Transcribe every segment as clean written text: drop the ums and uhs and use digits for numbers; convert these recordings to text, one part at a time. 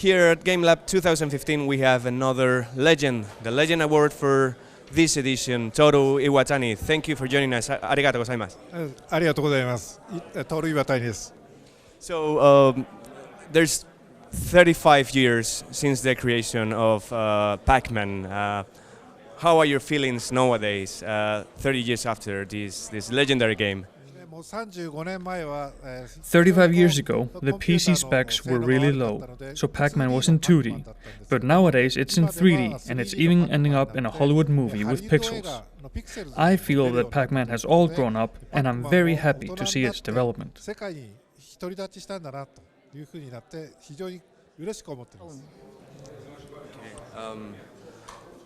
Here at Gamelab 2015 we have another legend, the Legend Award for this edition, Toru Iwatani. Thank you for joining us. Arigatou gozaimasu. ありがとうございます。トルイワタニです。So there's 35 years since the creation of Pac-Man. How are your feelings nowadays, 30 years after this legendary game? 35 years ago, the PC specs were really low, so Pac-Man was in 2D. But nowadays it's in 3D, and it's even ending up in a Hollywood movie with pixels. I feel that Pac-Man has all grown up, and I'm very happy to see its development.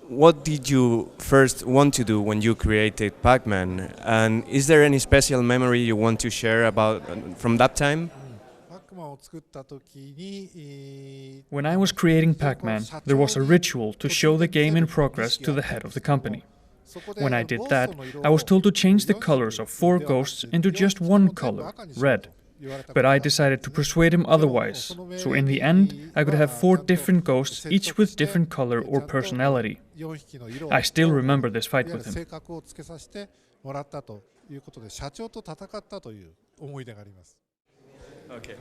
What did you first want to do when you created Pac-Man? And is there any special memory you want to share about from that time? When I was creating Pac-Man, there was a ritual to show the game in progress to the head of the company. When I did that, I was told to change the colors of 4 ghosts into just one color, red. But I decided to persuade him otherwise, so in the end I could have 4 different ghosts, each with different color or personality. I still remember this fight with him. Okay.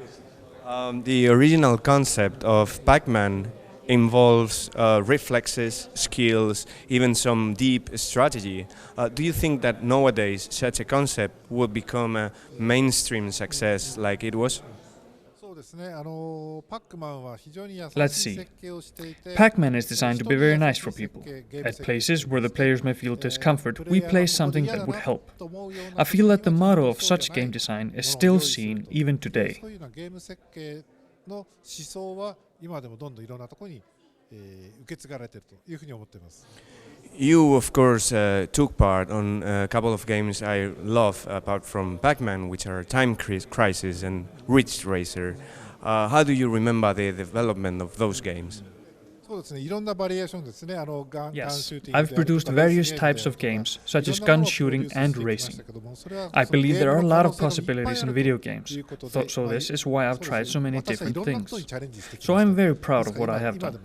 The original concept of Pac-Man involves reflexes, skills, even some deep strategy. Do you think that nowadays such a concept would become a mainstream success like it was? Let's see. Pac-Man is designed to be very nice for people. At places where the players may feel discomfort, we place something that would help. I feel that the motto of such game design is still seen even today. You, of course, took part on a couple of games I love, apart from Pac-Man, which are Time Crisis and Ridge Racer. How do you remember the development of those games? Yes, I've produced various types of games, such as gun shooting and racing. I believe there are a lot of possibilities in video games, so this is why I've tried so many different things. So I'm very proud of what I have done.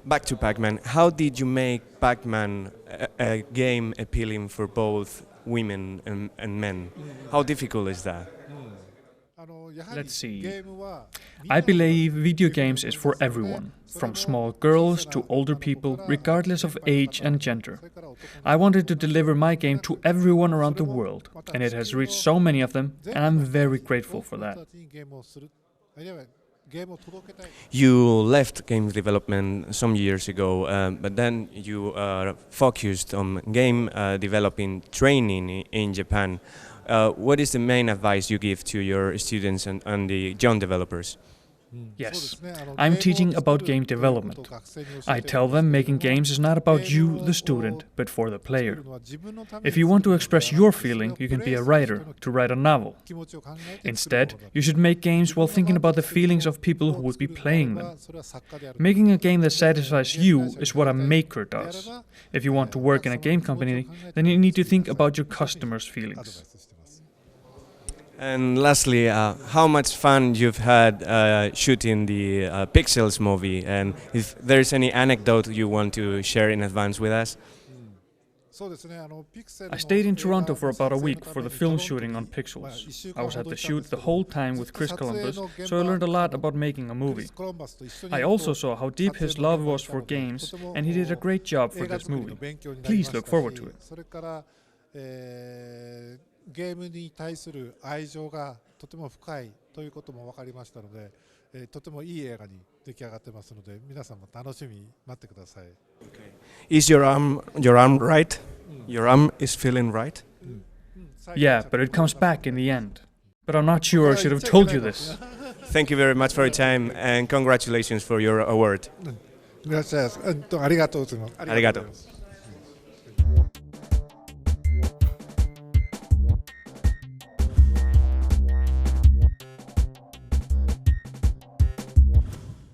Back to Pac-Man, how did you make Pac-Man a game appealing for both women and men? How difficult is that? Let's see. I believe video games is for everyone, from small girls to older people, regardless of age and gender. I wanted to deliver my game to everyone around the world, and it has reached so many of them, and I'm very grateful for that. You left game development some years ago, but then you focused on game developing training in Japan. What is the main advice you give to your students and the young developers? Yes, I'm teaching about game development. I tell them making games is not about you, the student, but for the player. If you want to express your feeling, you can be a writer, to write a novel. Instead, you should make games while thinking about the feelings of people who would be playing them. Making a game that satisfies you is what a maker does. If you want to work in a game company, then you need to think about your customers' feelings. And lastly, how much fun you've had shooting the Pixels movie, and if there's any anecdote you want to share in advance with us? I stayed in Toronto for about a week for the film shooting on Pixels. I was at the shoot the whole time with Chris Columbus, so I learned a lot about making a movie. I also saw how deep his love was for games, and he did a great job for this movie. Please look forward to it. ゲームに対する愛情がとても深いということも分かりましたので、とてもいい映画に出来上がってますので、皆さんも楽しみに待ってください。Is your arm right? Your arm is feeling right? Yeah, but it comes back in the end. But I'm not sure I should have told you this. Thank you very much for your time and congratulations for your award. Gracias. ありがとうございます。ありがとう。